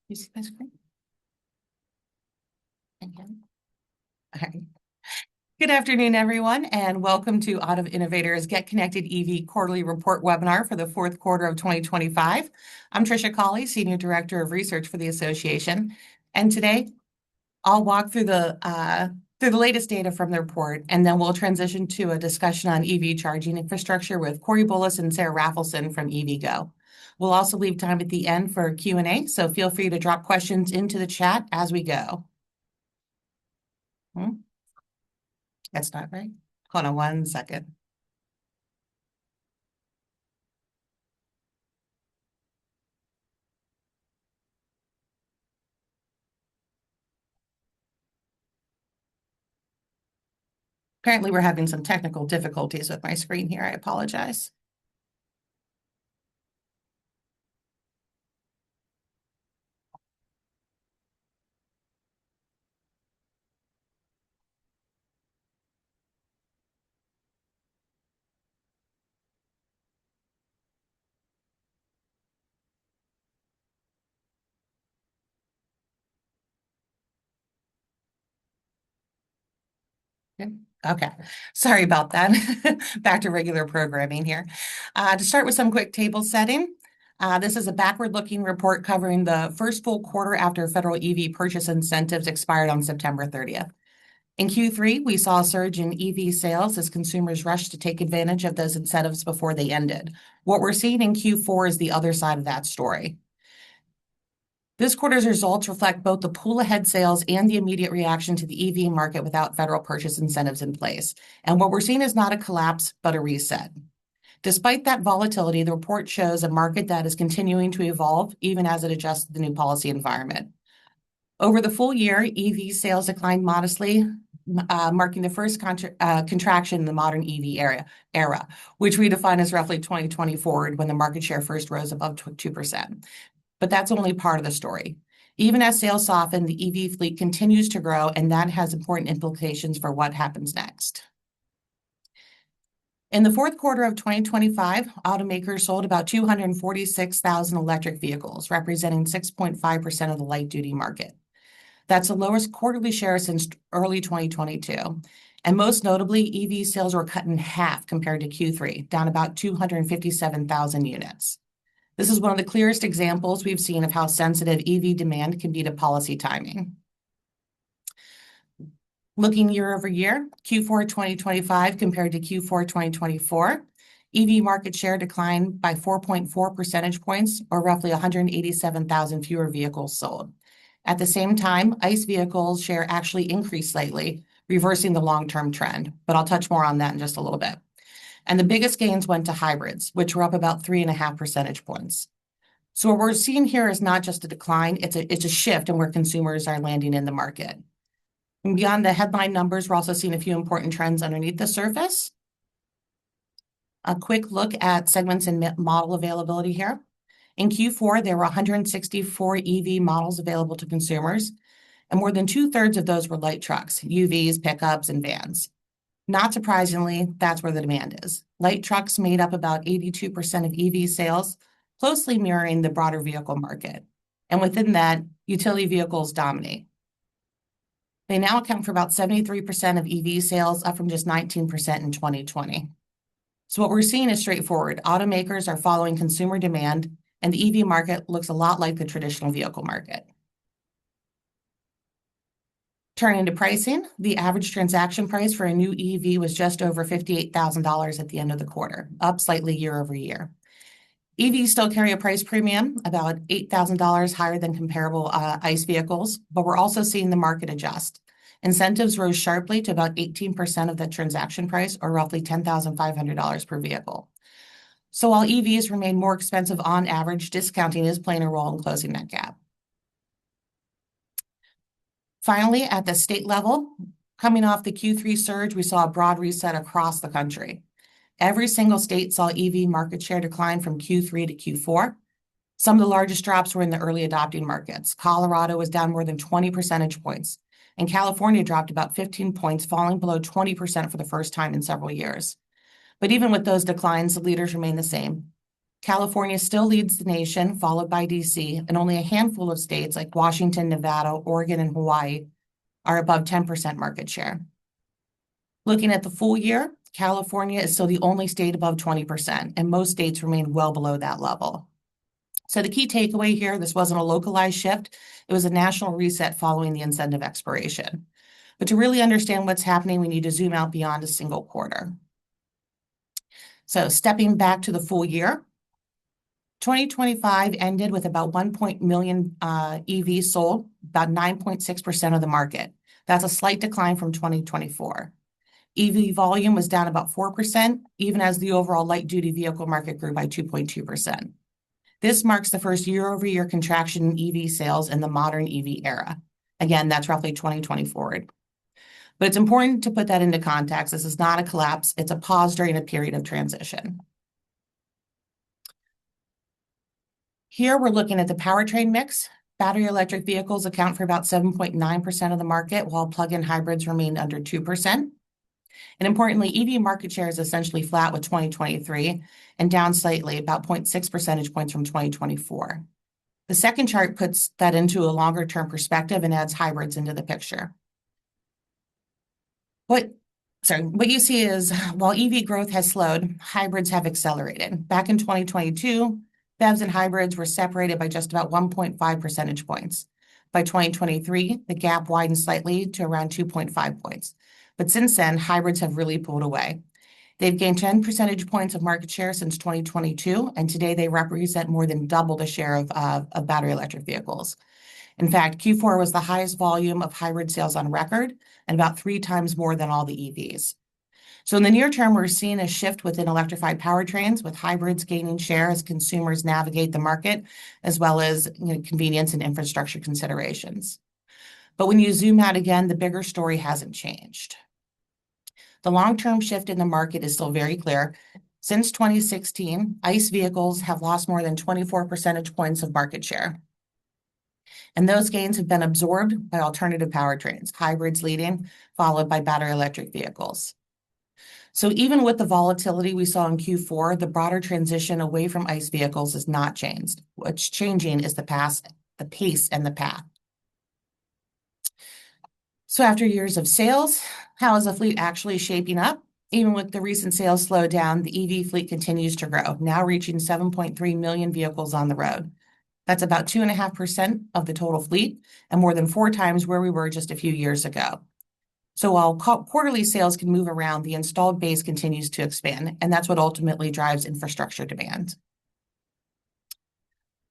You see my screen? Again. All right. Good afternoon, everyone, and welcome to Auto Innovators Get Connected EV Quarterly Report webinar for the fourth quarter of 2025. I'm Tricia Colley, Senior Director of Research for the Association, and today I'll walk through the latest data from the report, and then we'll transition to a discussion on EV charging infrastructure with Corey Bullis and Sara Rafalson from EVgo. We'll also leave time at the end for Q&A, so feel free to drop questions into the chat as we go. That's not right. Hold on 1 second. Apparently, we're having some technical difficulties with my screen here. I apologize. Okay, sorry about that. Back to regular programming here. To start with some quick table setting, this is a backward-looking report covering the first full quarter after federal EV purchase incentives expired on September 30th. In Q3, we saw a surge in EV sales as consumers rushed to take advantage of those incentives before they ended. What we're seeing in Q4 is the other side of that story. This quarter's results reflect both the pull-ahead sales and the immediate reaction to the EV market without federal purchase incentives in place. And what we're seeing is not a collapse, but a reset. Despite that volatility, the report shows a market that is continuing to evolve even as it adjusts to the new policy environment. Over the full year, EV sales declined modestly, marking the first contraction in the modern EV era, which we define as roughly 2020 forward when the market share first rose above 2%. But that's only part of the story. Even as sales soften, the EV fleet continues to grow, and that has important implications for what happens next. In the fourth quarter of 2025, automakers sold about 246,000 electric vehicles, representing 6.5% of the light-duty market. That's the lowest quarterly share since early 2022. And most notably, EV sales were cut in half compared to Q3, down about 257,000 units. This is one of the clearest examples we've seen of how sensitive EV demand can be to policy timing. Looking year over year, Q4 2025 compared to Q4 2024, EV market share declined by 4.4 percentage points, or roughly 187,000 fewer vehicles sold. At the same time, ICE vehicles share actually increased slightly, reversing the long-term trend, but I'll touch more on that in just a little bit. And the biggest gains went to hybrids, which were up about 3.5 percentage points. So what we're seeing here is not just a decline, it's a shift in where consumers are landing in the market. And beyond the headline numbers, we're also seeing a few important trends underneath the surface. A quick look at segments and model availability here. In Q4, there were 164 EV models available to consumers, and more than 2/3 of those were light trucks, UVs, pickups, and vans. Not surprisingly, that's where the demand is. Light trucks made up about 82% of EV sales, closely mirroring the broader vehicle market. And within that, utility vehicles dominate. They now account for about 73% of EV sales, up from just 19% in 2020. So what we're seeing is straightforward. Automakers are following consumer demand, and the EV market looks a lot like the traditional vehicle market. Turning to pricing, the average transaction price for a new EV was just over $58,000 at the end of the quarter, up slightly year over year. EVs still carry a price premium, about $8,000 higher than comparable ICE vehicles, but we're also seeing the market adjust. Incentives rose sharply to about 18% of the transaction price, or roughly $10,500 per vehicle. So while EVs remain more expensive on average, discounting is playing a role in closing that gap. Finally, at the state level, coming off the Q3 surge, we saw a broad reset across the country. Every single state saw EV market share decline from Q3 to Q4. Some of the largest drops were in the early adopting markets. Colorado was down more than 20 percentage points, and California dropped about 15 points, falling below 20% for the first time in several years. But even with those declines, the leaders remain the same. California still leads the nation, followed by DC, and only a handful of states like Washington, Nevada, Oregon, and Hawaii are above 10% market share. Looking at the full year, California is still the only state above 20%, and most states remain well below that level. So the key takeaway here, this wasn't a localized shift. It was a national reset following the incentive expiration. But to really understand what's happening, we need to zoom out beyond a single quarter. So stepping back to the full year, 2025 ended with about 1 million EVs sold, about 9.6% of the market. That's a slight decline from 2024. EV volume was down about 4%, even as the overall light-duty vehicle market grew by 2.2%. This marks the first year-over-year contraction in EV sales in the modern EV era. Again, that's roughly 2020 forward. But it's important to put that into context. This is not a collapse. It's a pause during a period of transition. Here we're looking at the powertrain mix. Battery electric vehicles account for about 7.9% of the market, while plug-in hybrids remained under 2%. And importantly, EV market share is essentially flat with 2023 and down slightly, about 0.6 percentage points from 2024. The second chart puts that into a longer-term perspective and adds hybrids into the picture. What you see is, while EV growth has slowed, hybrids have accelerated. Back in 2022, BEVs and hybrids were separated by just about 1.5 percentage points. By 2023, the gap widened slightly to around 2.5 points. But since then, hybrids have really pulled away. They've gained 10 percentage points of market share since 2022, and today they represent more than double the share of battery electric vehicles. In fact, Q4 was the highest volume of hybrid sales on record, and about 3 times more than all the EVs. So in the near term, we're seeing a shift within electrified powertrains, with hybrids gaining share as consumers navigate the market, as well as convenience and infrastructure considerations. But when you zoom out again, the bigger story hasn't changed. The long-term shift in the market is still very clear. Since 2016, ICE vehicles have lost more than 24 percentage points of market share. And those gains have been absorbed by alternative powertrains, hybrids leading, followed by battery electric vehicles. So even with the volatility we saw in Q4, the broader transition away from ICE vehicles has not changed. What's changing is the pace and the path. So after years of sales, how is the fleet actually shaping up? Even with the recent sales slowdown, the EV fleet continues to grow, now reaching 7.3 million vehicles on the road. That's about 2.5% of the total fleet, and more than 4 times where we were just a few years ago. So while quarterly sales can move around, the installed base continues to expand, and that's what ultimately drives infrastructure demand.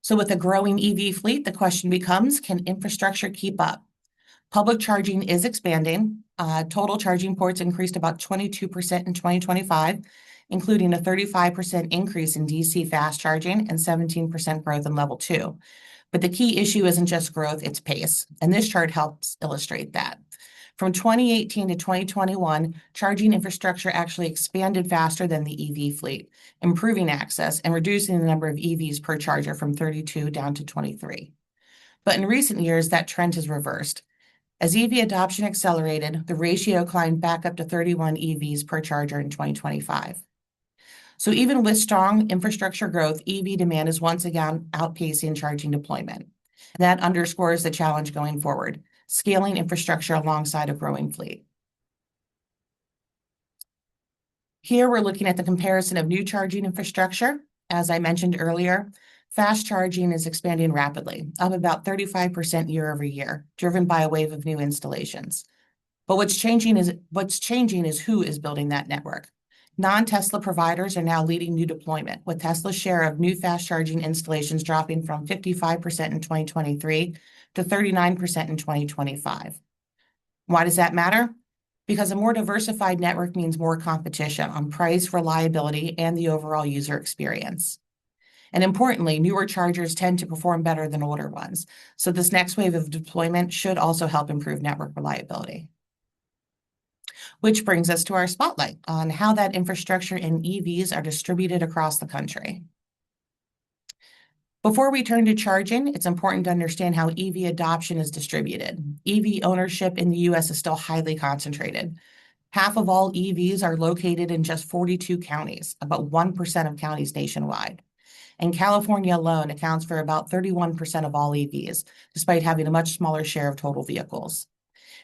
So with a growing EV fleet, the question becomes, can infrastructure keep up? Public charging is expanding. Total charging ports increased about 22% in 2025, including a 35% increase in DC fast charging and 17% growth in level 2. But the key issue isn't just growth, it's pace, and this chart helps illustrate that. From 2018 to 2021, charging infrastructure actually expanded faster than the EV fleet, improving access and reducing the number of EVs per charger from 32 down to 23. But in recent years, that trend has reversed. As EV adoption accelerated, the ratio climbed back up to 31 EVs per charger in 2025. So even with strong infrastructure growth, EV demand is once again outpacing charging deployment. That underscores the challenge going forward, scaling infrastructure alongside a growing fleet. Here we're looking at the comparison of new charging infrastructure. As I mentioned earlier, fast charging is expanding rapidly, up about 35% year over year, driven by a wave of new installations. But what's changing is who is building that network. Non-Tesla providers are now leading new deployment, with Tesla's share of new fast charging installations dropping from 55% in 2023 to 39% in 2025. Why does that matter? Because a more diversified network means more competition on price, reliability, and the overall user experience. And importantly, newer chargers tend to perform better than older ones. So this next wave of deployment should also help improve network reliability. Which brings us to our spotlight on how that infrastructure and EVs are distributed across the country. Before we turn to charging, it's important to understand how EV adoption is distributed. EV ownership in the US is still highly concentrated. Half of all EVs are located in just 42 counties, about 1% of counties nationwide. and California alone accounts for about 31% of all EVs, despite having a much smaller share of total vehicles.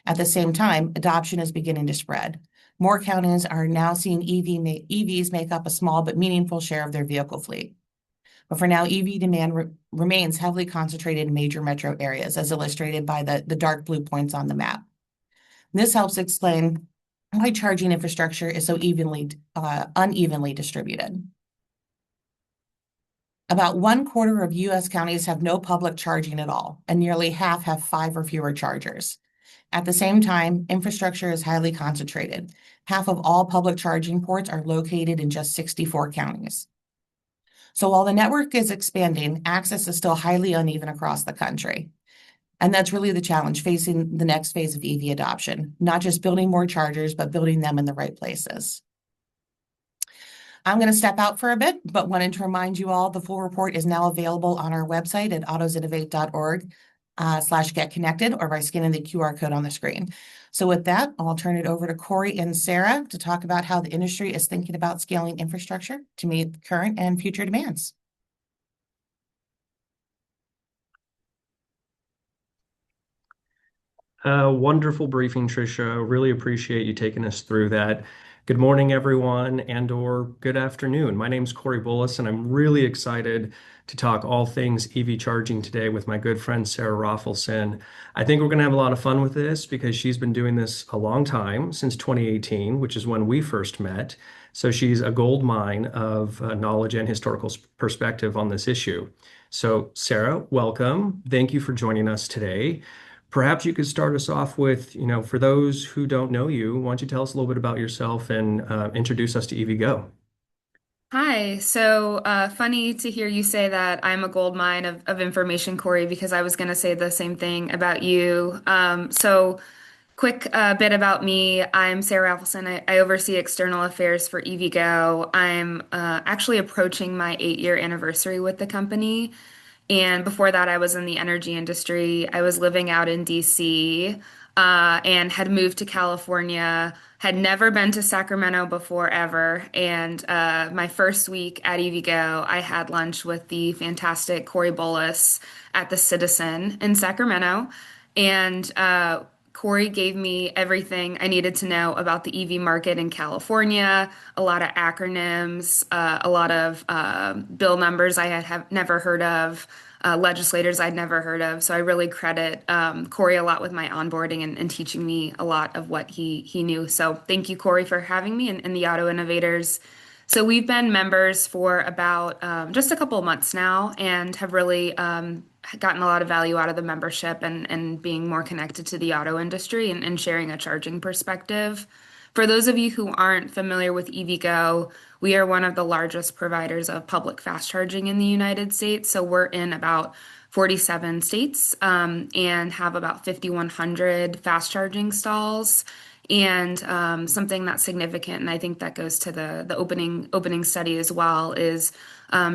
At the same time, adoption is beginning to spread. More counties are now seeing EVs make up a small but meaningful share of their vehicle fleet. But for now, EV demand remains heavily concentrated in major metro areas, as illustrated by the dark blue points on the map. This helps explain why charging infrastructure is so unevenly distributed. About 1/4 of U.S. counties have no public charging at all, and nearly half have 5 or fewer chargers. At the same time, infrastructure is highly concentrated. Half of all public charging ports are located in just 64 counties. So while the network is expanding, access is still highly uneven across the country. And that's really the challenge facing the next phase of EV adoption, not just building more chargers, but building them in the right places. I'm going to step out for a bit, but wanted to remind you all the full report is now available on our website at autosinnovate.org/get-connected or by scanning the QR code on the screen. So with that, I'll turn it over to Corey and Sara to talk about how the industry is thinking about scaling infrastructure to meet current and future demands. Wonderful briefing, Tricia. Really appreciate you taking us through that. Good morning, everyone, and/or good afternoon. My name is Corey Bullis, and I'm really excited to talk all things EV charging today with my good friend Sara Rafalson. I think we're going to have a lot of fun with this because she's been doing this a long time, since 2018, which is when we first met. So she's a gold mine of knowledge and historical perspective on this issue. So, Sara, welcome. Thank you for joining us today. Perhaps you could start us off with, for those who don't know you, why don't you tell us a little bit about yourself and introduce us to EVgo? Hi. Funny to hear you say that I'm a gold mine of information, Corey, because I was going to say the same thing about you. Quick bit about me. I'm Sara Rafalson. I oversee external affairs for EVgo. I'm actually approaching my 8-year anniversary with the company. And before that, I was in the energy industry. I was living out in DC and had moved to California, had never been to Sacramento before ever. And my first week at EVgo, I had lunch with the fantastic Corey Bullis at the Citizen in Sacramento. And Corey gave me everything I needed to know about the EV market in California, a lot of acronyms, a lot of bill numbers I had have never heard of, legislators I'd never heard of. So I really credit Corey a lot with my onboarding and teaching me a lot of what he knew. So thank you, Corey, for having me and the Auto Innovators. So we've been members for about just a couple of months now and have really gotten a lot of value out of the membership and being more connected to the auto industry and sharing a charging perspective. For those of you who aren't familiar with EVgo, we are one of the largest providers of public fast charging in the United States. So we're in about 47 states and have about 5,100 fast charging stalls. And something that's significant, and I think that goes to the opening study as well, is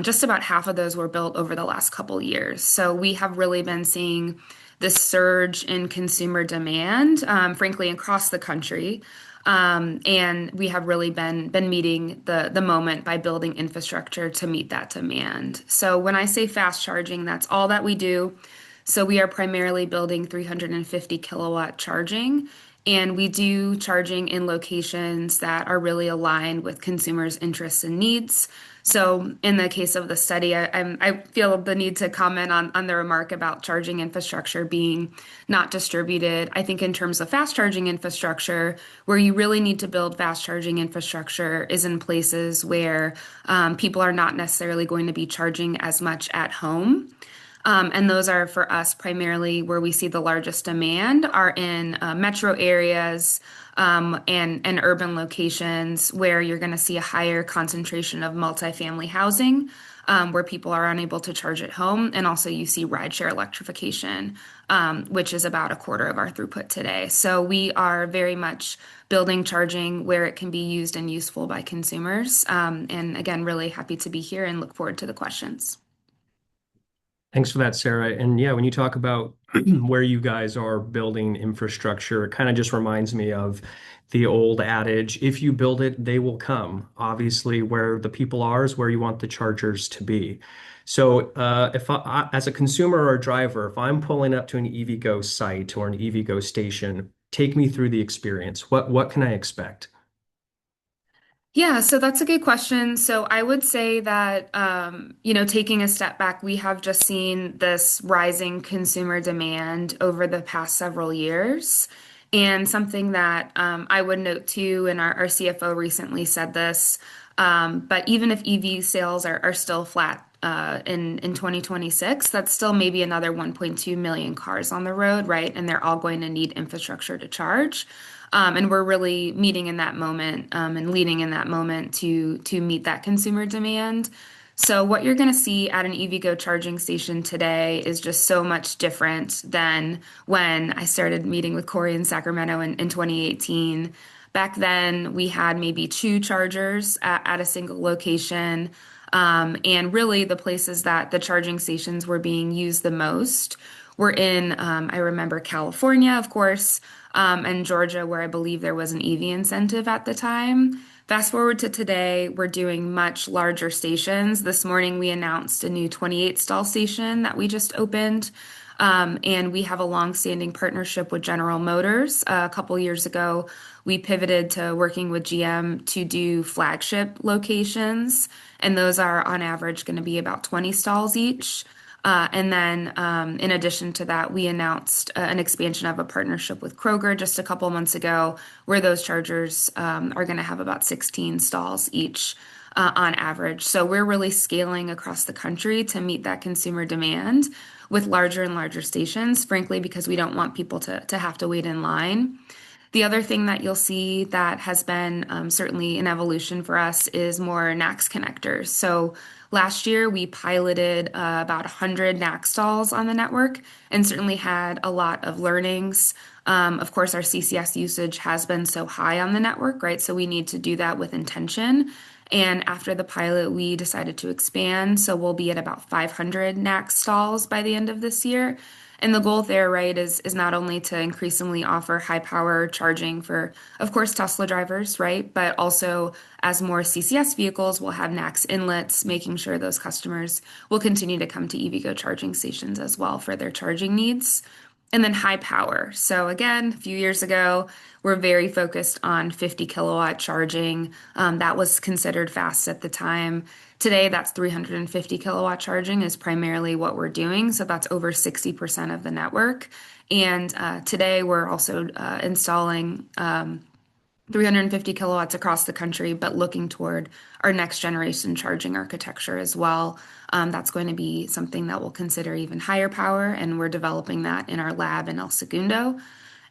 just about half of those were built over the last couple years. So we have really been seeing this surge in consumer demand, frankly, across the country. And we have really been meeting the moment by building infrastructure to meet that demand. So when I say fast charging, that's all that we do. So we are primarily building 350 kilowatt charging, and we do charging in locations that are really aligned with consumers' interests and needs. So in the case of the study, I feel the need to comment on the remark about charging infrastructure being not distributed. I think in terms of fast charging infrastructure, where you really need to build fast charging infrastructure is in places where people are not necessarily going to be charging as much at home. And those are for us primarily where we see the largest demand are in metro areas and urban locations where you're going to see a higher concentration of multifamily housing where people are unable to charge at home. And also you see rideshare electrification, which is about a quarter of our throughput today. So we are very much building charging where it can be used and useful by consumers. And again, really happy to be here and look forward to the questions. Thanks for that, Sara. And yeah, when you talk about where you guys are building infrastructure. It kind of just reminds me of the old adage, if you build it, they will come. Obviously, where the people are is where you want the chargers to be. So, if as a consumer or a driver, if I'm pulling up to an EVgo site or an EVgo station, take me through the experience. What can I expect? Yeah, so that's a good question. So I would say that, taking a step back, we have just seen this rising consumer demand over the past several years. And something that I would note too, and our CFO recently said this, but even if EV sales are still flat in 2026, that's still maybe another 1.2 million cars on the road, right? And they're all going to need infrastructure to charge. And we're really meeting in that moment and leading in that moment to meet that consumer demand. So what you're going to see at an EVgo charging station today is just so much different than when I started meeting with Corey in Sacramento in 2018. Back then, we had maybe two chargers at a single location. And really, the places that the charging stations were being used the most were in, I remember California, of course, and Georgia, where I believe there was an EV incentive at the time. Fast forward to today, we're doing much larger stations. This morning, we announced a new 28 stall station that we just opened. And we have a long-standing partnership with General Motors. A couple years ago, we pivoted to working with GM to do flagship locations, and those are on average going to be about 20 stalls each. And then, in addition to that, we announced an expansion of a partnership with Kroger just a couple months ago, where those chargers are going to have about 16 stalls each on average. So we're really scaling across the country to meet that consumer demand with larger and larger stations, frankly, because we don't want people to have to wait in line. The other thing that you'll see that has been certainly an evolution for us is more NACS connectors. So last year we piloted about 100 NACS stalls on the network and certainly had a lot of learnings. Of course, our CCS usage has been so high on the network, right? So we need to do that with intention. And after the pilot, we decided to expand. So we'll be at about 500 NACS stalls by the end of this year. And the goal there, right, is not only to increasingly offer high power charging for, of course, Tesla drivers, right, but also as more CCS vehicles will have NACS inlets, making sure those customers will continue to come to EVgo charging stations as well for their charging needs. And then high power. So again, a few years ago, we're very focused on 50 kilowatt charging. That was considered fast at the time. Today, that's 350 kilowatt charging is primarily what we're doing. So that's over 60% of the network. And today, we're also installing 350 kilowatts across the country, but looking toward our next generation charging architecture as well. That's going to be something that we'll consider even higher power, and we're developing that in our lab in El Segundo.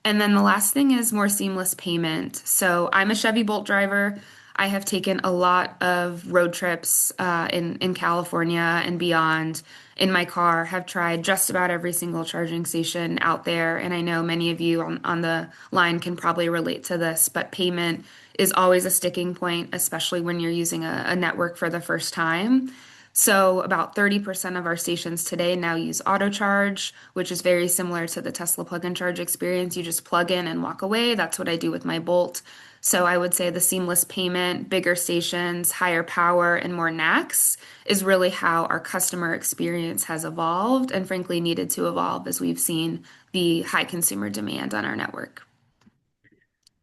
And then the last thing is more seamless payment. So I'm a Chevy Bolt driver. I have taken a lot of road trips in California and beyond in my car, have tried just about every single charging station out there. And I know many of you on the line can probably relate to this, but payment is always a sticking point, especially when you're using a network for the first time. So about 30% of our stations today now use auto charge, which is very similar to the Tesla plug and charge experience. You just plug in and walk away. That's what I do with my Bolt. So I would say the seamless payment, bigger stations, higher power, and more NACS is really how our customer experience has evolved and frankly needed to evolve as we've seen the high consumer demand on our network.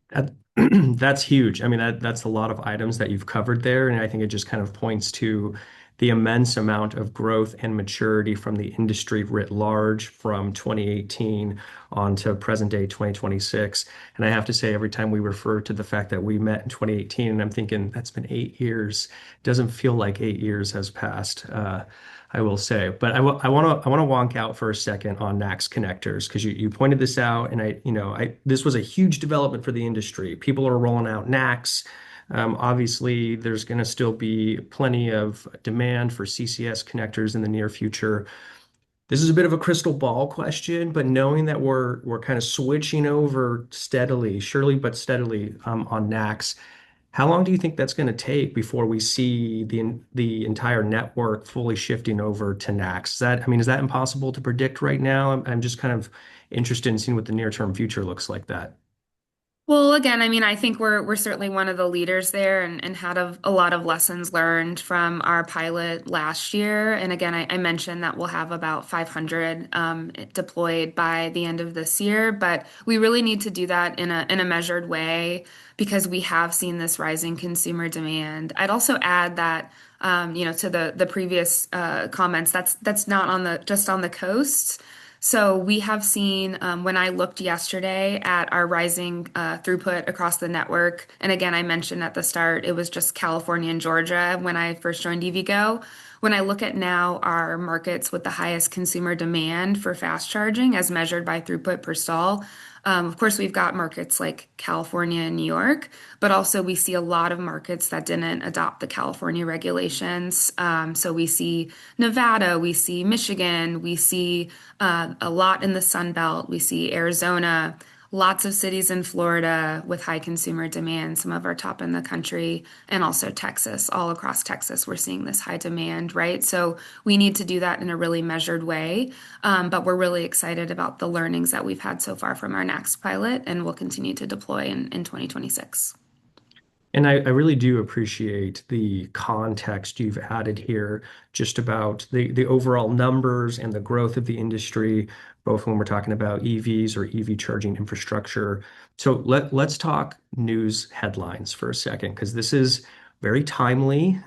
That, that's huge. I mean, that's a lot of items that you've covered there, and I think it just kind of points to the immense amount of growth and maturity from the industry writ large from 2018 on to present day 2026. And I have to say, every time we refer to the fact that we met in 2018, and I'm thinking that's been 8 years, it doesn't feel like 8 years has passed. I will say, but I want to wonk out for a second on NACS connectors because you pointed this out, and this was a huge development for the industry. People are rolling out NACS. Obviously, there's going to still be plenty of demand for CCS connectors in the near future. This is a bit of a crystal ball question, but knowing that we're kind of switching over steadily, surely but steadily, on NACS, How long do you think that's going to take before we see the entire network fully shifting over to NACS? Is that impossible to predict right now? I'm just kind of interested in seeing what the near-term future looks like that. Well, again, I think we're certainly one of the leaders there and had a lot of lessons learned from our pilot last year. And again, I mentioned that we'll have about 500 deployed by the end of this year, but we really need to do that in a measured way because we have seen this rising consumer demand. I'd also add that to the previous comments, that's not on the just on the coasts. So we have seen when I looked yesterday at our rising throughput across the network, and again, I mentioned at the start it was just California and Georgia when I first joined EVgo. When I look at now our markets with the highest consumer demand for fast charging as measured by throughput per stall, of course, we've got markets like California and New York, but also we see a lot of markets that didn't adopt the California regulations. So we see Nevada, we see Michigan, we see a lot in the Sun Belt, we see Arizona, lots of cities in Florida with high consumer demand, some of our top in the country, and also Texas. All across Texas, we're seeing this high demand, right? So we need to do that in a really measured way. But we're really excited about the learnings that we've had so far from our next pilot, and we'll continue to deploy in 2026. And I really do appreciate the context you've added here, just about the overall numbers and the growth of the industry, both when we're talking about EVs or EV charging infrastructure. So let's talk news headlines for a second, because this is very timely.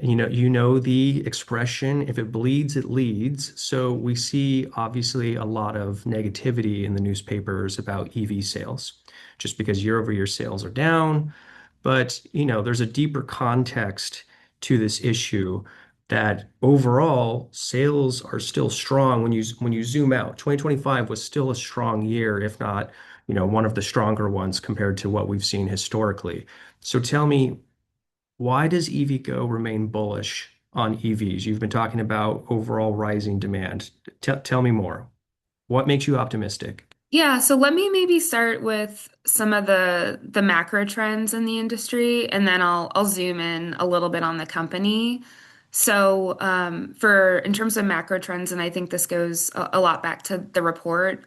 You know the expression, if it bleeds, it leads. So we see obviously a lot of negativity in the newspapers about EV sales, just because year-over-year sales are down. But, there's a deeper context to this issue that overall sales are still strong when you zoom out. 2025 was still a strong year, if not, one of the stronger ones compared to what we've seen historically. So tell me, why does EVgo remain bullish on EVs? You've been talking about overall rising demand. Tell me more. What makes you optimistic? Yeah, so let me maybe start with some of the macro trends in the industry, and then I'll zoom in a little bit on the company. So for in terms of macro trends, and I think this goes a lot back to the report.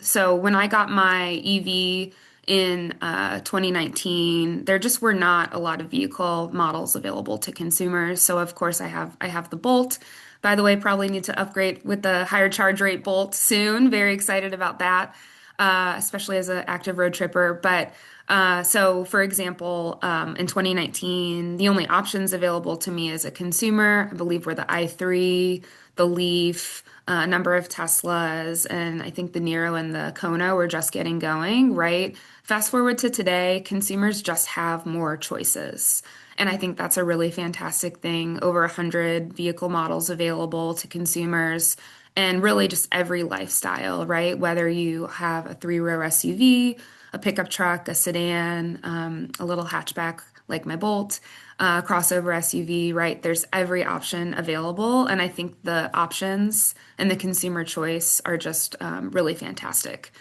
So when I got my EV in 2019, there just were not a lot of vehicle models available to consumers. So of course I have the Bolt. By the way, probably need to upgrade with the higher charge rate Bolt soon. Very excited about that, especially as an active road tripper. But so, for example, in 2019, the only options available to me as a consumer, I believe, were the i3, the Leaf, a number of Teslas, and I think the Niro and the Kona were just getting going, right? Fast forward to today, consumers just have more choices. And I think that's a really fantastic thing. Over 100 vehicle models available to consumers and really just every lifestyle, right? Whether you have a three-row SUV, a pickup truck, a sedan, a little hatchback like my Bolt, crossover SUV, right? There's every option available. And I think the options and the consumer choice are just really fantastic.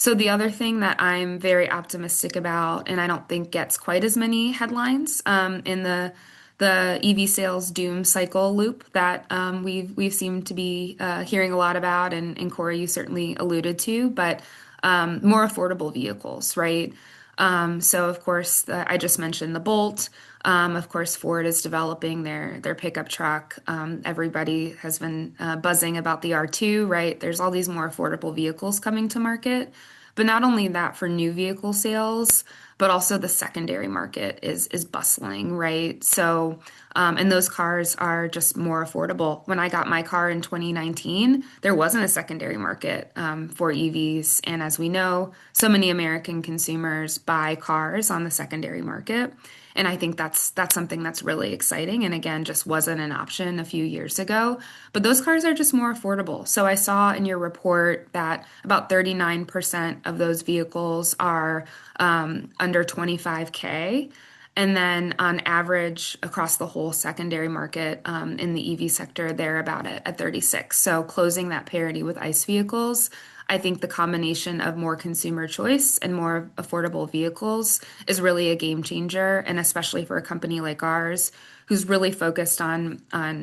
So the other thing that I'm very optimistic about, and I don't think gets quite as many headlines in the EV sales doom cycle loop that we've seemed to be hearing a lot about, and Corey, you certainly alluded to, but more affordable vehicles, right? So of course, I just mentioned the Bolt. Of course, Ford is developing their pickup truck. Everybody has been buzzing about the R2, right? There's all these more affordable vehicles coming to market. But not only that for new vehicle sales, but also the secondary market is bustling, right? So, and those cars are just more affordable. When I got my car in 2019, there wasn't a secondary market for EVs. And as we know, so many American consumers buy cars on the secondary market. And I think that's something that's really exciting. And again, just wasn't an option a few years ago. But those cars are just more affordable. So I saw in your report that about 39% of those vehicles are under 25K. And then on average across the whole secondary market in the EV sector, they're about at 36. So closing that parity with ICE vehicles, I think the combination of more consumer choice and more affordable vehicles is really a game changer, and especially for a company like ours, who's really focused on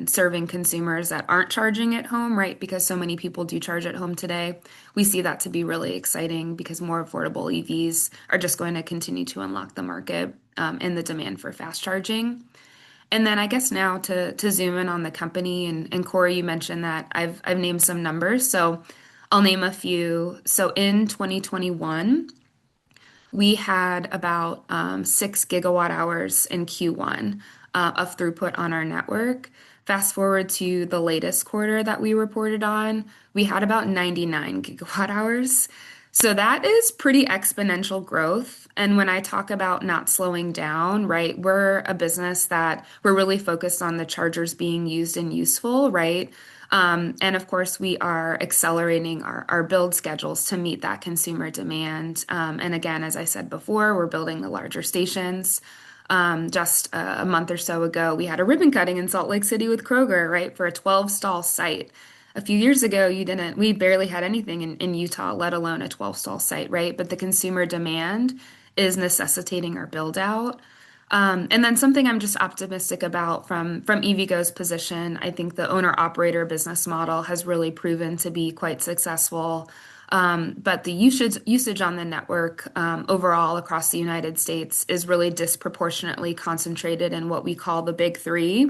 serving consumers that aren't charging at home, right? Because so many people do charge at home today. We see that to be really exciting because more affordable EVs are just going to continue to unlock the market and the demand for fast charging. And then I guess now to zoom in on the company and Corey, you mentioned that I've named some numbers, so I'll name a few. So in 2021, we had about 6 gigawatt hours in Q1 of throughput on our network. Fast forward to the latest quarter that we reported on, we had about 99 gigawatt hours. So that is pretty exponential growth. And when I talk about not slowing down, right, we're a business that we're really focused on the chargers being used and useful, right? And of course, we are accelerating our build schedules to meet that consumer demand. And again, as I said before, we're building the larger stations. Just a month or so ago, we had a ribbon cutting in Salt Lake City with Kroger, right, for a 12 stall site. A few years ago, we barely had anything in Utah, let alone a 12 stall site, right? But the consumer demand is necessitating our build out. And then something I'm just optimistic about from EVgo's position, I think the owner-operator business model has really proven to be quite successful. But the usage on the network overall across the United States is really disproportionately concentrated in what we call the big three.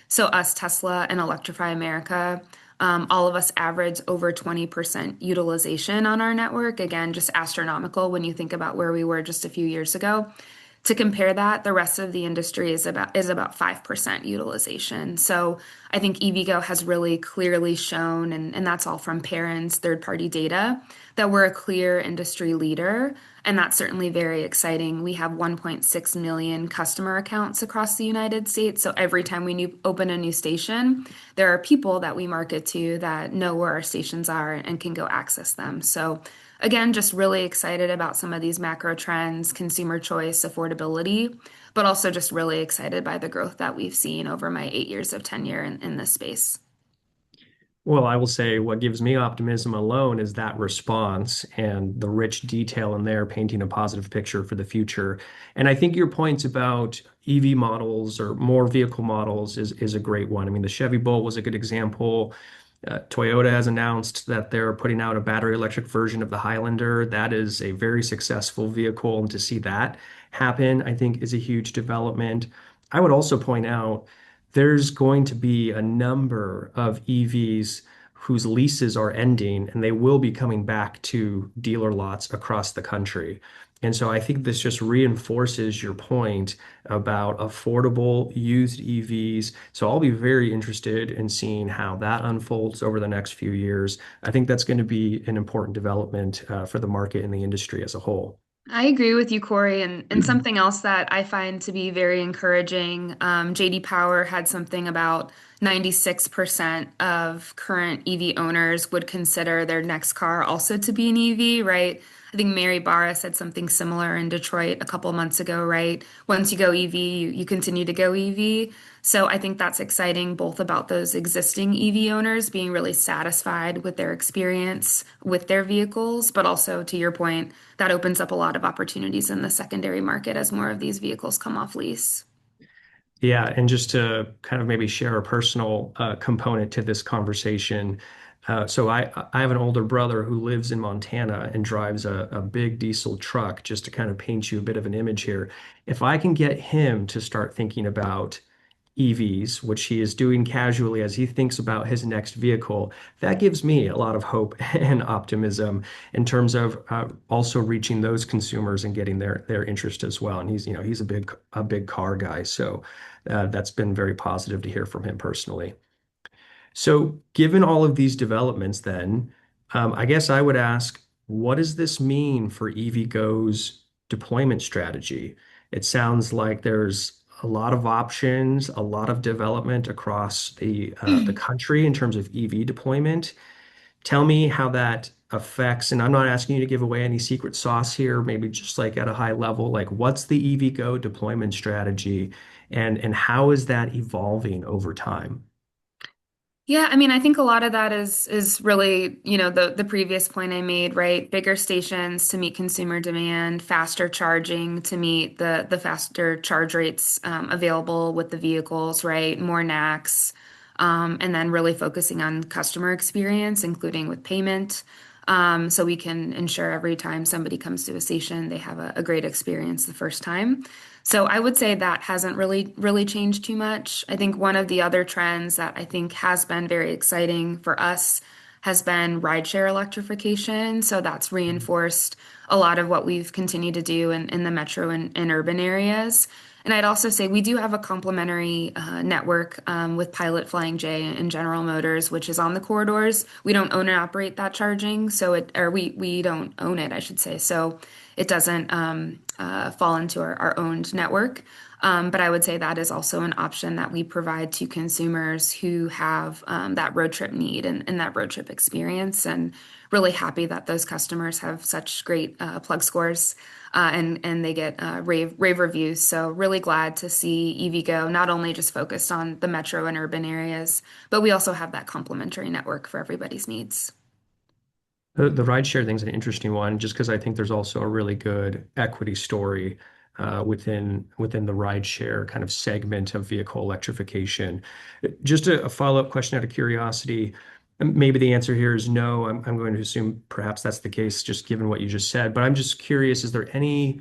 So us, Tesla, and Electrify America. All of us average over 20% utilization on our network. Again, just astronomical when you think about where we were just a few years ago. To compare that, the rest of the industry is about 5% utilization. So I think EVgo has really clearly shown, and that's all from parents, third-party data, that we're a clear industry leader, and that's certainly very exciting. We have 1.6 million customer accounts across the United States. So every time we open a new station, there are people that we market to that know where our stations are and can go access them. So again, just really excited about some of these macro trends, consumer choice, affordability, but also just really excited by the growth that we've seen over my 8 years of tenure in this space. Well, I will say what gives me optimism alone is that response and the rich detail in there painting a positive picture for the future. And I think your points about EV models or more vehicle models is a great one. I mean, the Chevy Bolt was a good example. Toyota has announced that they're putting out a battery electric version of the Highlander. That is a very successful vehicle, and to see that happen, I think, is a huge development. I would also point out there's going to be a number of EVs whose leases are ending, and they will be coming back to dealer lots across the country. And so I think this just reinforces your point about affordable used EVs. So I'll be very interested in seeing how that unfolds over the next few years. I think that's going to be an important development for the market and the industry as a whole. I agree with you, Corey. And something else that I find to be very encouraging, JD Power had something about 96% of current EV owners would consider their next car also to be an EV, right? I think Mary Barra said something similar in Detroit a couple months ago, right? Once you go EV, you continue to go EV. So I think that's exciting, both about those existing EV owners being really satisfied with their experience with their vehicles, but also to your point, that opens up a lot of opportunities in the secondary market as more of these vehicles come off lease. Yeah, and just to kind of maybe share a personal component to this conversation. So I have an older brother who lives in Montana and drives a big diesel truck, just to kind of paint you a bit of an image here. If I can get him to start thinking about EVs, which he is doing casually as he thinks about his next vehicle, that gives me a lot of hope and optimism in terms of also reaching those consumers and getting their interest as well. And he's a big car guy, so that's been very positive to hear from him personally. So, given all of these developments, then I guess I would ask, what does this mean for EVgo's deployment strategy? It sounds like there's a lot of options, a lot of development across the country in terms of EV deployment. Tell me how that affects, and I'm not asking you to give away any secret sauce here, maybe just like at a high level, like what's the EVgo deployment strategy and how is that evolving over time? Yeah, I mean, I think a lot of that is really, the previous point I made, right? Bigger stations to meet consumer demand, faster charging to meet the faster charge rates available with the vehicles, right? More NACS, and then really focusing on customer experience, including with payment, so we can ensure every time somebody comes to a station, they have a great experience the first time. So I would say that hasn't really changed too much. I think one of the other trends that I think has been very exciting for us has been rideshare electrification. So that's reinforced a lot of what we've continued to do in the metro and urban areas. And I'd also say we do have a complementary network with Pilot Flying J and General Motors, which is on the corridors. We don't own and operate that charging, or we don't own it, I should say. So it doesn't fall into our owned network. But I would say that is also an option that we provide to consumers who have that road trip need and that road trip experience. And really happy that those customers have such great plug scores and they get rave reviews. So really glad to see EVgo not only just focused on the metro and urban areas, but we also have that complementary network for everybody's needs. The rideshare thing's an interesting one, just because I think there's also a really good equity story within the rideshare kind of segment of vehicle electrification. Just a follow-up question out of curiosity. Maybe the answer here is no. I'm going to assume perhaps that's the case, just given what you just said. But I'm just curious, is there any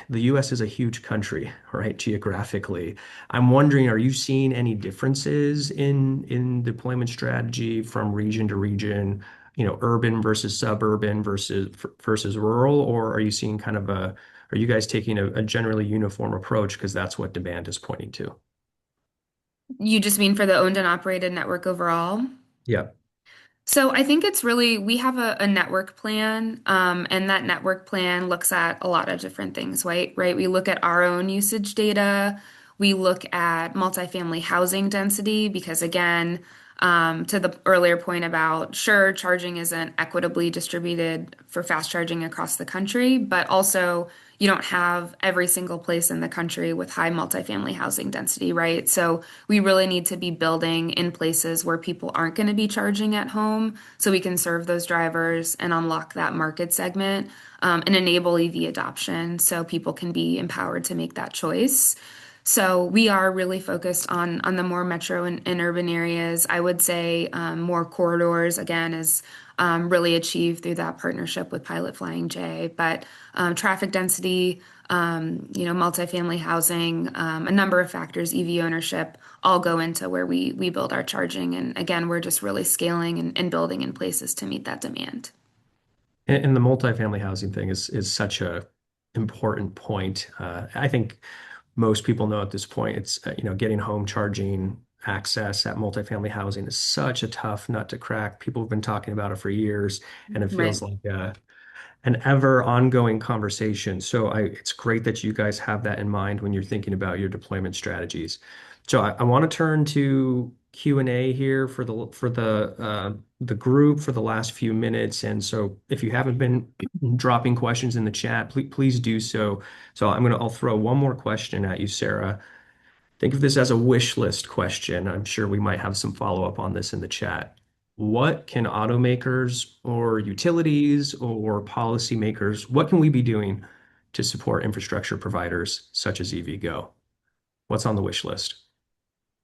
the US is a huge country, right, geographically. I'm wondering, are you seeing any differences in deployment strategy from region to region, urban versus suburban versus rural, or are you seeing are you guys taking a generally uniform approach because that's what demand is pointing to? You just mean for the owned and operated network overall? Yeah. So I think it's really, we have a network plan, and that network plan looks at a lot of different things, right? Right? We look at our own usage data. We look at multifamily housing density because again, to the earlier point about sure, charging isn't equitably distributed for fast charging across the country, but also you don't have every single place in the country with high multifamily housing density, right? So we really need to be building in places where people aren't going to be charging at home so we can serve those drivers and unlock that market segment, and enable EV adoption so people can be empowered to make that choice. So we are really focused on the more metro and urban areas. I would say more corridors, again, is really achieved through that partnership with Pilot Flying J. But traffic density, multifamily housing, a number of factors, EV ownership, all go into where we build our charging. And again, we're just really scaling and building in places to meet that demand. And the multifamily housing thing is such a important point. I think most people know at this point it's getting home charging access at multifamily housing is such a tough nut to crack. People have been talking about it for years, and it Right. feels like an ever ongoing conversation. So it's great that you guys have that in mind when you're thinking about your deployment strategies. So I want to turn to Q&A here for the group for the last few minutes. And so if you haven't been dropping questions in the chat, please do so. So I'll throw one more question at you, Sarah. Think of this as a wish list question. I'm sure we might have some follow-up on this in the chat. What can automakers or utilities or policymakers, what can we be doing to support infrastructure providers such as EVgo? What's on the wish list?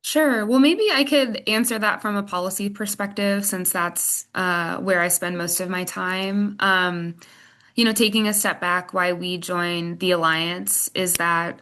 Sure. Well, maybe I could answer that from a policy perspective since that's where I spend most of my time. Taking a step back, why we joined the Alliance is that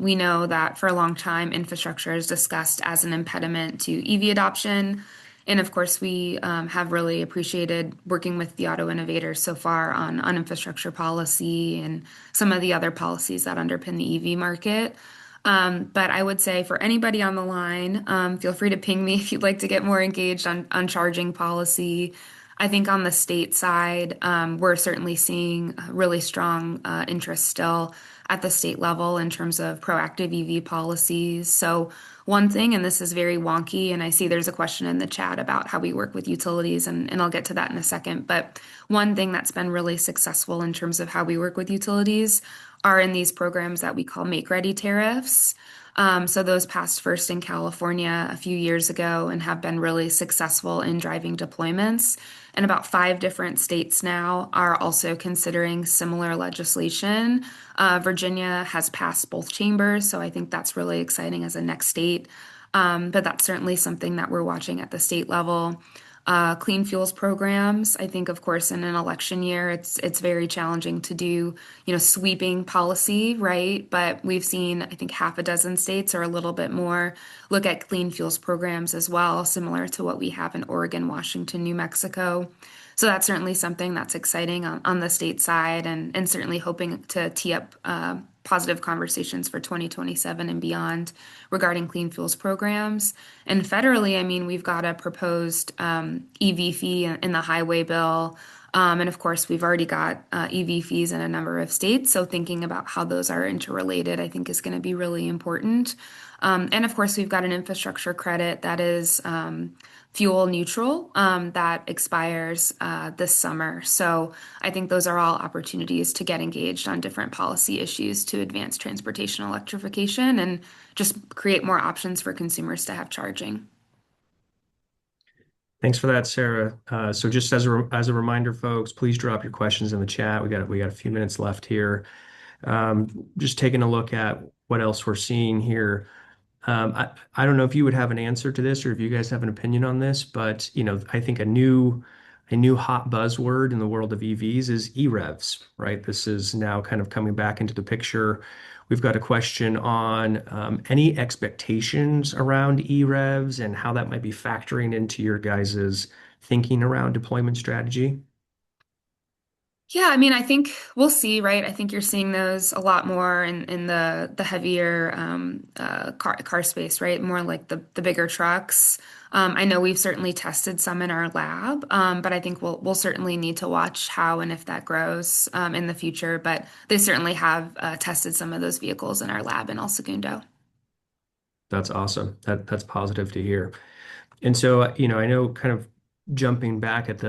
we know that for a long time, infrastructure is discussed as an impediment to EV adoption. And of course, we have really appreciated working with the Auto Innovators so far on infrastructure policy and some of the other policies that underpin the EV market. But I would say for anybody on the line, feel free to ping me if you'd like to get more engaged on charging policy. I think on the state side, we're certainly seeing really strong interest still at the state level in terms of proactive EV policies. So one thing, and this is very wonky, and I see there's a question in the chat about how we work with utilities, and I'll get to that in a second. But one thing that's been really successful in terms of how we work with utilities are in these programs that we call make-ready tariffs. So those passed first in California a few years ago and have been really successful in driving deployments. And about 5 different states now are also considering similar legislation. Virginia has passed both chambers, so I think that's really exciting as a next state. But that's certainly something that we're watching at the state level. Clean fuels programs. I think, of course, in an election year, it's very challenging to do, sweeping policy, right? But we've seen, I think, half a dozen states or a little bit more look at clean fuels programs as well, similar to what we have in Oregon, Washington, New Mexico. So that's certainly something that's exciting on the state side, and certainly hoping to tee up positive conversations for 2027 and beyond regarding clean fuels programs. And federally, I mean, we've got a proposed EV fee in the highway bill. And of course, we've already got EV fees in a number of states. So thinking about how those are interrelated, I think is going to be really important. And of course, we've got an infrastructure credit that is fuel neutral that expires this summer. So I think those are all opportunities to get engaged on different policy issues to advance transportation electrification and just create more options for consumers to have charging. Thanks for that, Sarah. So just as a reminder, folks, please drop your questions in the chat. We got a few minutes left here. Just taking a look at what else we're seeing here. I don't know if you would have an answer to this or if you guys have an opinion on this, but I think a new hot buzzword in the world of EVs is e-revs, right? This is now kind of coming back into the picture. We've got a question on any expectations around e-revs and how that might be factoring into your guys's thinking around deployment strategy. Yeah, I mean, I think we'll see, right? I think you're seeing those a lot more in the heavier car space, right? More like the bigger trucks. I know we've certainly tested some in our lab, but I think we'll certainly need to watch how and if that grows in the future. But they certainly have tested some of those vehicles in our lab in El Segundo. That's awesome. That's positive to hear. And so, I know kind of jumping back at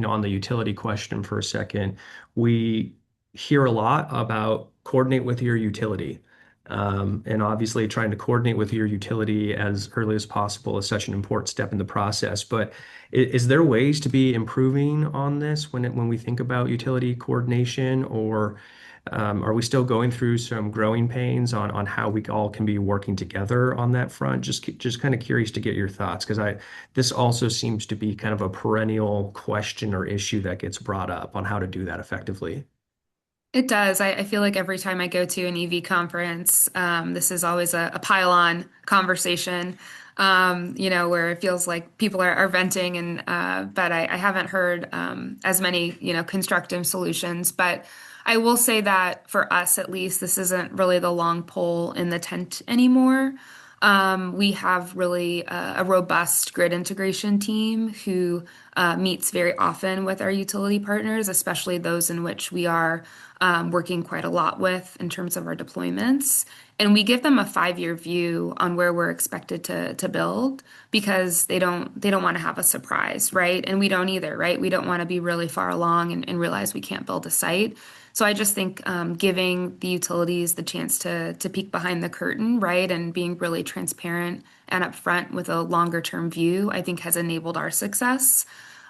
on the utility question for a second, we hear a lot about coordinate with your utility. And obviously trying to coordinate with your utility as early as possible is such an important step in the process. But is there ways to be improving on this when we think about utility coordination, or are we still going through some growing pains on how we all can be working together on that front? Just kind of curious to get your thoughts, because this also seems to be kind of a perennial question or issue that gets brought up on how to do that effectively. It does. I feel like every time I go to an EV conference, this is always a pile-on conversation, where it feels like people are venting, and but I haven't heard as many, constructive solutions. But I will say that for us, at least, this isn't really the long pole in the tent anymore. We have really a robust grid integration team who meets very often with our utility partners, especially those in which we are working quite a lot with in terms of our deployments. And we give them a 5-year view on where we're expected to build, because they don't want to have a surprise, right? And we don't either, right? We don't want to be really far along and realize we can't build a site. So I just think giving the utilities the chance to peek behind the curtain, right, and being really transparent and upfront with a longer term view, I think has enabled our success.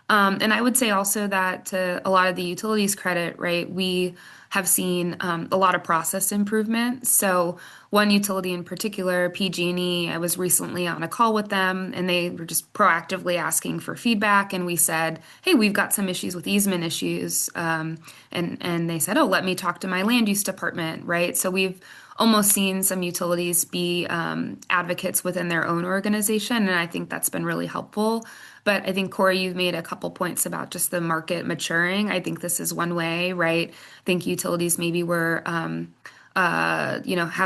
And I would say also that to a lot of the utilities credit, right, we have seen a lot of process improvement. So one utility in particular, PG&E, I was recently on a call with them, and they were just proactively asking for feedback. And we said, hey, we've got some issues with easement issues. And they said, oh, let me talk to my land use department, right? So we've almost seen some utilities be advocates within their own organization, and I think that's been really helpful. But I think, Corey, you've made a couple points about just the market maturing. I think this is one way, right? I think utilities maybe have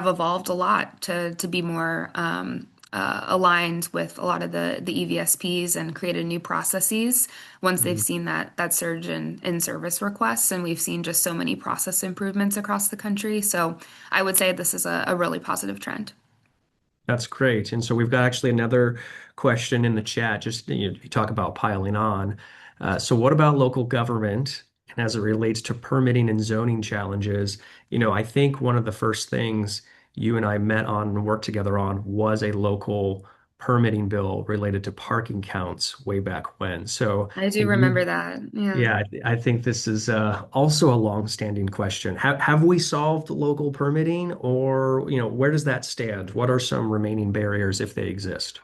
evolved a lot to be more aligned with a lot of the EVSPs and created new processes once they've seen that surge in service requests. And we've seen just so many process improvements across the country. So I would say this is a really positive trend. That's great. And so we've got actually another question in the chat. Just you talk about piling on. So what about local government and as it relates to permitting and zoning challenges, I think one of the first things you and I met on and worked together on was a local permitting bill related to parking counts way back when. So I do remember that. Yeah. yeah, I think this is also a long-standing question. Have we solved local permitting, or where does that stand? What are some remaining barriers if they exist?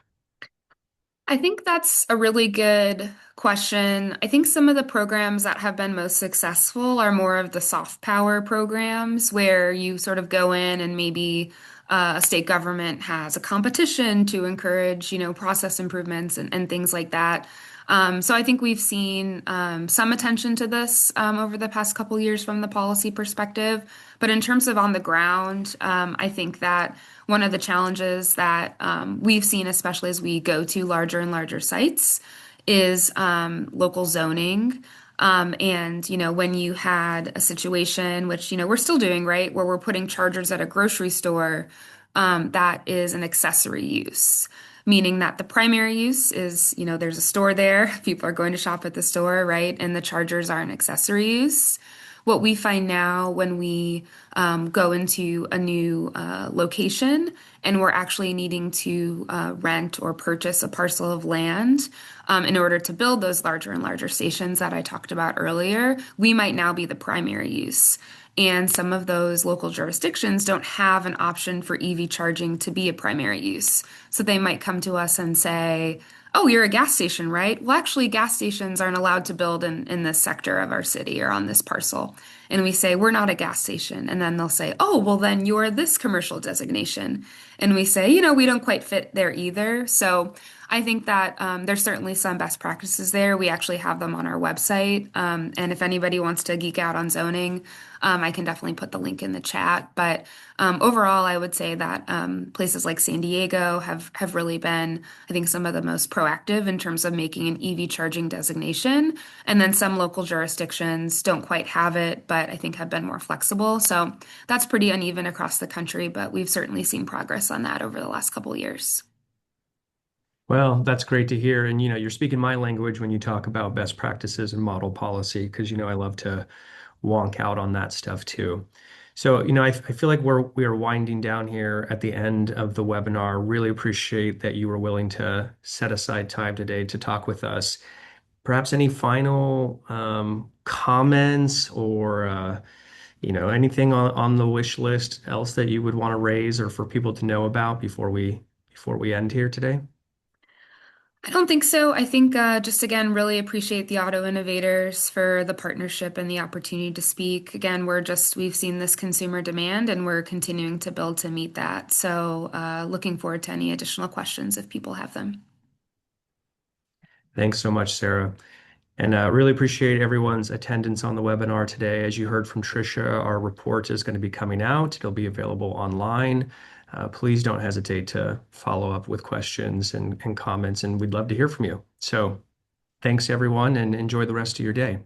I think that's a really good question. I think some of the programs that have been most successful are more of the soft power programs where you sort of go in and maybe a state government has a competition to encourage, process improvements and things like that. So I think we've seen some attention to this over the past couple years from the policy perspective. But in terms of on the ground, I think that one of the challenges that we've seen, especially as we go to larger and larger sites, is local zoning. When you had a situation, which, we're still doing, right, where we're putting chargers at a grocery store, that is an accessory use, meaning that the primary use is, there's a store there, people are going to shop at the store, right, and the chargers are an accessory use. What we find now when we go into a new location and we're actually needing to rent or purchase a parcel of land in order to build those larger and larger stations that I talked about earlier, we might now be the primary use. And some of those local jurisdictions don't have an option for EV charging to be a primary use. So they might come to us and say, oh, you're a gas station, right? Well, actually, gas stations aren't allowed to build in this sector of our city or on this parcel. And we say, we're not a gas station. And then they'll say, oh, well, then you're this commercial designation. And we say, we don't quite fit there either. So I think that there's certainly some best practices there. We actually have them on our website. And if anybody wants to geek out on zoning, I can definitely put the link in the chat. But overall, I would say that places like San Diego have really been, I think, some of the most proactive in terms of making an EV charging designation. And then some local jurisdictions don't quite have it, but I think have been more flexible. So that's pretty uneven across the country, but we've certainly seen progress on that over the last couple of years. Well, that's great to hear. And you're speaking my language when you talk about best practices and model policy, because I love to wonk out on that stuff too. So, I feel like we are winding down here at the end of the webinar. Really appreciate that you were willing to set aside time today to talk with us. Perhaps any final comments or anything on the wish list else that you would want to raise or for people to know about before we end here today? I don't think so. I think just again, really appreciate the Auto Innovators for the partnership and the opportunity to speak. Again, we've seen this consumer demand and we're continuing to build to meet that. So looking forward to any additional questions if people have them. Thanks so much, Sarah. And really appreciate everyone's attendance on the webinar today. As you heard from Tricia, our report is going to be coming out. It'll be available online. Please don't hesitate to follow up with questions and comments, and we'd love to hear from you. So thanks, everyone, and enjoy the rest of your day.